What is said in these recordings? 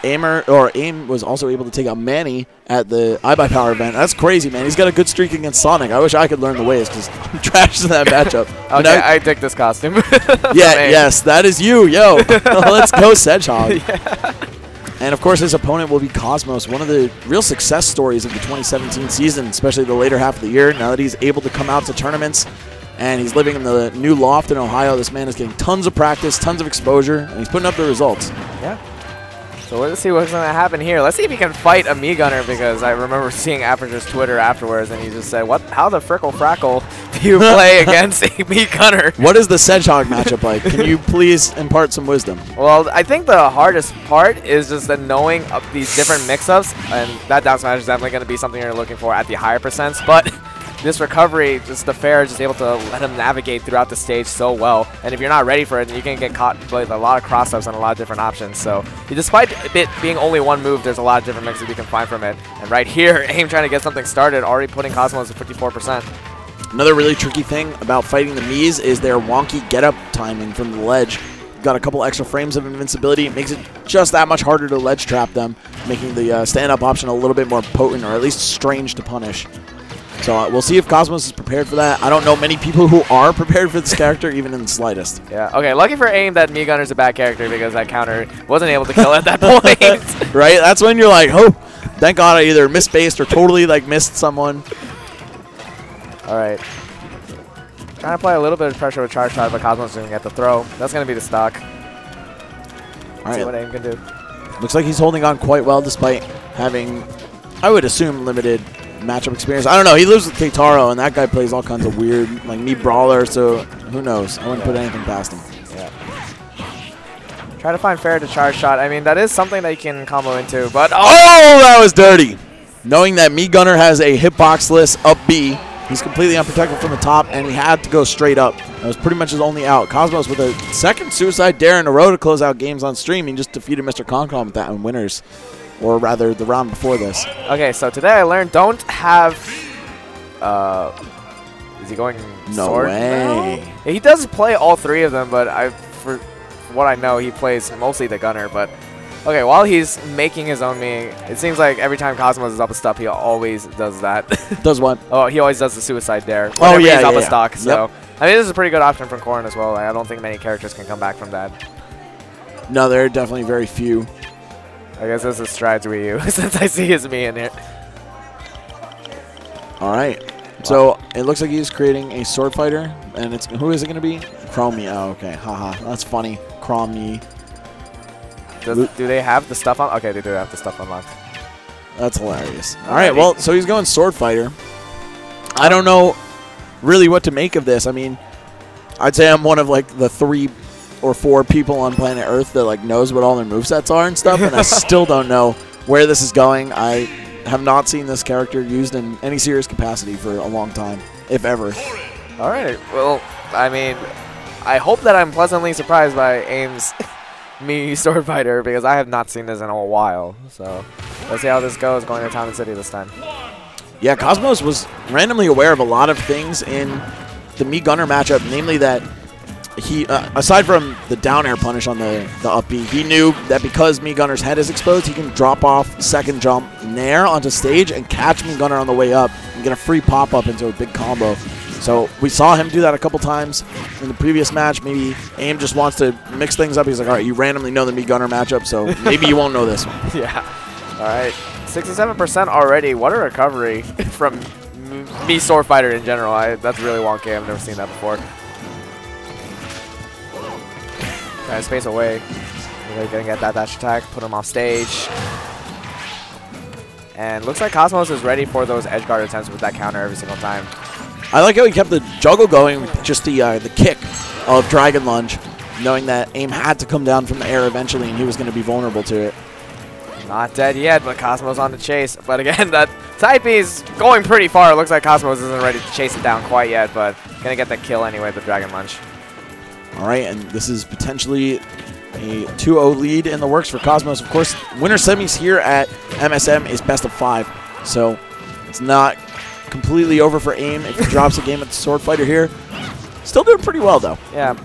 AEM was also able to take out Manny at the iBuyPower event. That's crazy, man. He's got a good streak against Sonic. I wish I could learn the ways because I'm trash in that matchup. Okay, I dig this costume. Yes, that is you. Yo, let's go, Cedgehog. Yeah. And, of course, his opponent will be Cosmos, one of the real success stories of the 2017 season, especially the later half of the year. Now that he's able to come out to tournaments and he's living in the new loft in Ohio, this man is getting tons of practice, tons of exposure, and he's putting up the results. Yeah. So let's see what's going to happen here. Let's see if he can fight a Gunnar, because I remember seeing Aperture's Twitter afterwards, and he just said, "What? How the frickle frackle do you play against a Gunnar?" What is the Cedgehog matchup like? Can you please impart some wisdom? Well, I think the hardest part is just the knowing of these different mix-ups, and that down smash is definitely going to be something you're looking for at the higher percents, but this recovery, just the fair is just able to let him navigate throughout the stage so well. And if you're not ready for it, you can get caught with a lot of cross-ups and a lot of different options. So despite it being only one move, there's a lot of different mixes you can find from it. And right here, AIM trying to get something started, already putting Cosmos at 54%. Another really tricky thing about fighting the Miis is their wonky get-up timing from the ledge. Got a couple extra frames of invincibility. It makes it just that much harder to ledge trap them, making the stand-up option a little bit more potent, or at least strange to punish. So we'll see if Cosmos is prepared for that. I don't know many people who are prepared for this character, even in the slightest. Yeah, okay, lucky for AIM that Gunner's a bad character, because that counter wasn't able to kill at that point. Right? That's when you're like, oh, thank God I either misspaced or totally like missed someone. All right. Trying to apply a little bit of pressure with charge shot, but Cosmos is going to get the throw. That's going to be the stock. Let's see what AIM can do. Looks like he's holding on quite well despite having, I would assume, limited matchup experience. I don't know. He lives with Keitaro, and that guy plays all kinds of weird, like Mii Brawler, so who knows? I wouldn't put anything past him. Yeah. Try to find fair to charge shot. I mean, that is something that you can combo into, but oh, that was dirty. Knowing that Gunnar has a hitboxless up B, he's completely unprotected from the top, and he had to go straight up. That was pretty much his only out. Cosmos with a second suicide dare in a row to close out games on stream. He just defeated Mr. Concom with that in winners. Or rather, the round before this. Okay, so today I learned don't have... is he going sword? No way. Yeah, he does play all three of them, but for what I know, he plays mostly the Gunnar. But okay, while he's making his own Mii, it seems like every time Cosmos is up a stuff, he always does that. Does what? Oh, he always does the suicide dare. Oh, yeah, he's up yeah, a stock. Yep. So I mean, this is a pretty good option from Corrin as well. I don't think many characters can come back from that. No, there are definitely very few. I guess this is Stride's Wii U, since I see his Mii in here. All right. So it looks like he's creating a sword fighter, and it's who is it going to be? Chromie. Oh, okay. Haha. That's funny. Chromie. Do they have the stuff on? Okay, they do have the stuff unlocked. That's hilarious. All right. Well, so he's going sword fighter. I don't know really what to make of this. I mean, I'd say I'm one of like the 3 or 4 people on planet Earth that like knows what all their movesets are and stuff, and I still don't know where this is going. I have not seen this character used in any serious capacity for a long time, if ever. All right. Well, I mean, I hope that I'm pleasantly surprised by AIM's Mii sword fighter, because I have not seen this in a while. So let's see how this goes going to Town and City this time. Yeah, Cosmos was randomly aware of a lot of things in the Gunnar matchup, namely that he, aside from the down air punish on the up B, he knew that because Gunnar's head is exposed, he can drop off second jump nair onto stage and catch Gunnar on the way up and get a free pop-up into a big combo. So we saw him do that a couple times in the previous match. Maybe AIM just wants to mix things up. He's like, all right, you randomly know the Gunnar matchup, so maybe you won't know this one. Yeah. All right. 67% already. What a recovery from Mii sword fighter in general. That's really wonky. I've never seen that before. Trying to space away. Really gonna get that dash attack, put him off stage. And looks like Cosmos is ready for those edge guard attempts with that counter every single time. I like how he kept the juggle going with just the kick of Dragon Lunge, knowing that AIM had to come down from the air eventually and he was going to be vulnerable to it. Not dead yet, but Cosmos on the chase. But again, that type is going pretty far. It looks like Cosmos isn't ready to chase it down quite yet, but gonna get the kill anyway with the Dragon Lunge. All right, and this is potentially a 2-0 lead in the works for Cosmos. Of course, winner semis here at MSM is best of 5, so it's not completely over for AIM if he drops a game at the sword fighter here. Still doing pretty well, though. Yeah.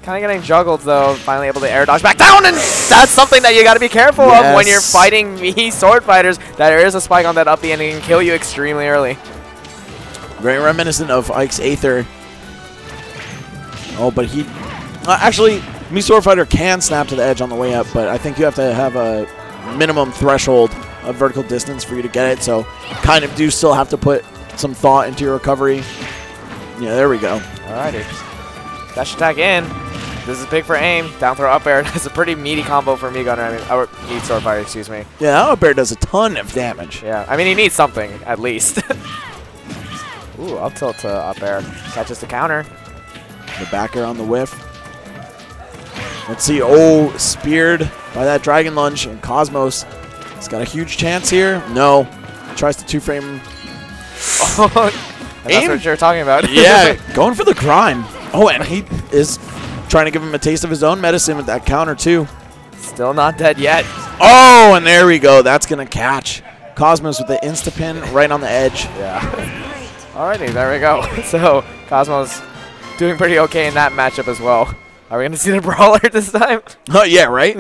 Kind of getting juggled, though. Finally able to air dodge back down, and that's something that you got to be careful of when you're fighting Mii sword fighters. That there is a spike on that up B, and it can kill you extremely early. Very reminiscent of Ike's Aether. Oh, but he... actually, Mii sword fighter can snap to the edge on the way up, but I think you have to have a minimum threshold of vertical distance for you to get it, so kind of do still have to put some thought into your recovery. Yeah, there we go. Alrighty. Dash attack in. This is big for aim. Down throw up air. That's a pretty meaty combo for Mii Gunnar. I mean, or Mii sword fighter, excuse me. Yeah, that up air does a ton of damage. Yeah, I mean, he needs something, at least. Ooh, up tilt to up air. Catches the counter. The back air on the whiff. Let's see. Oh, speared by that Dragon Lunge. And Cosmos has got a huge chance here. No. Tries to two-frame. That's what you're talking about. Yeah, going for the grind. Oh, and he is trying to give him a taste of his own medicine with that counter, too. Still not dead yet. Oh, and there we go. That's going to catch. Cosmos with the insta-pin right on the edge. Yeah. Alrighty, there we go. So, Cosmos doing pretty okay in that matchup as well. Are we going to see the brawler this time? Oh, yeah, right?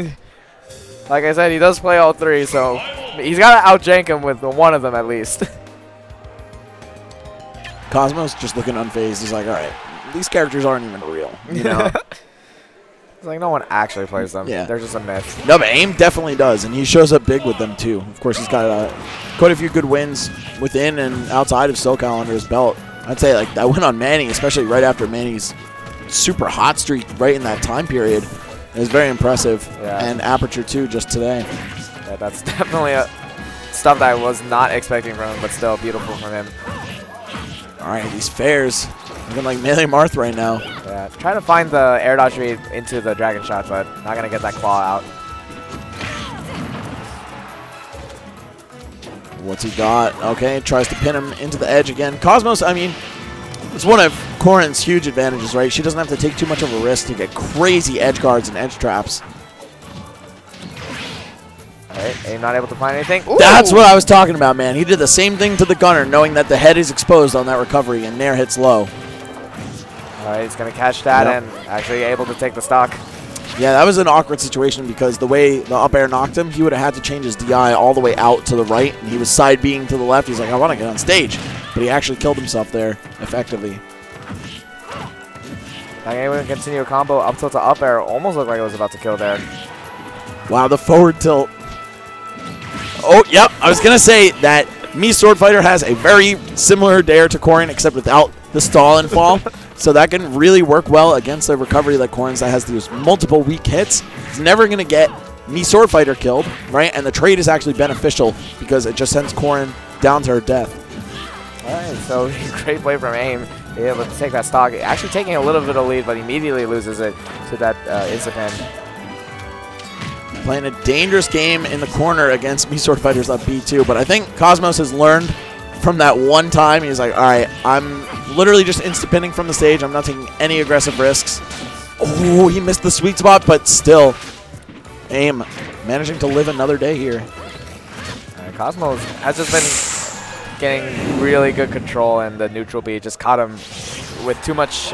Like I said, he does play all three, so he's got to out-jank him with one of them at least. Cosmos just looking unfazed. He's like, all right, these characters aren't even real. You know? It's like no one actually plays them. Yeah. They're just a myth. No, but AIM definitely does, and he shows up big with them, too. Of course, he's got quite a few good wins within and outside of SoCal under his belt. I'd say like that win on Manny, especially right after Manny's super hot streak right in that time period, is very impressive. Yeah. And Aperture, too, just today. Yeah, that's definitely stuff that I was not expecting from him, but still beautiful from him. All right, these fairs looking like Melee Marth right now. Yeah, trying to find the air dodge read into the dragon shot, but not gonna get that claw out. What's he got? Okay, tries to pin him into the edge again. Cosmos, I mean, it's one of Corrin's huge advantages, right? She doesn't have to take too much of a risk to get crazy edge guards and edge traps. Alright, AIM not able to find anything. Ooh! That's what I was talking about, man. He did the same thing to the Gunner, knowing that the head is exposed on that recovery, and Nair hits low. Alright, he's going to catch that and actually able to take the stock. Yeah, that was an awkward situation because the way the up air knocked him, he would have had to change his DI all the way out to the right, and he was side being to the left. He's like, I want to get on stage. But he actually killed himself there effectively. Not able to continue a combo up tilt to up air. Almost looked like it was about to kill there. Wow, the forward tilt. Oh, yep. I was going to say that Mii Sword Fighter has a very similar dare to Corrin, except without the stall and fall. So that can really work well against a recovery like Corrin's that has these multiple weak hits. It's never going to get Mii Sword Fighter killed, right? And the trade is actually beneficial because it just sends Corrin down to her death. All right, so great play from AIM. Being able to take that stock. Actually taking a little bit of lead, but immediately loses it to that insta-pin. Playing a dangerous game in the corner against Mii Sword Fighters up B2, but I think Cosmos has learned from that one time. He's like, all right, I'm literally just insta-pinning from the stage. I'm not taking any aggressive risks. Oh, he missed the sweet spot, but still, AIM managing to live another day here. Cosmos has just been getting really good control, and the neutral B just caught him with too much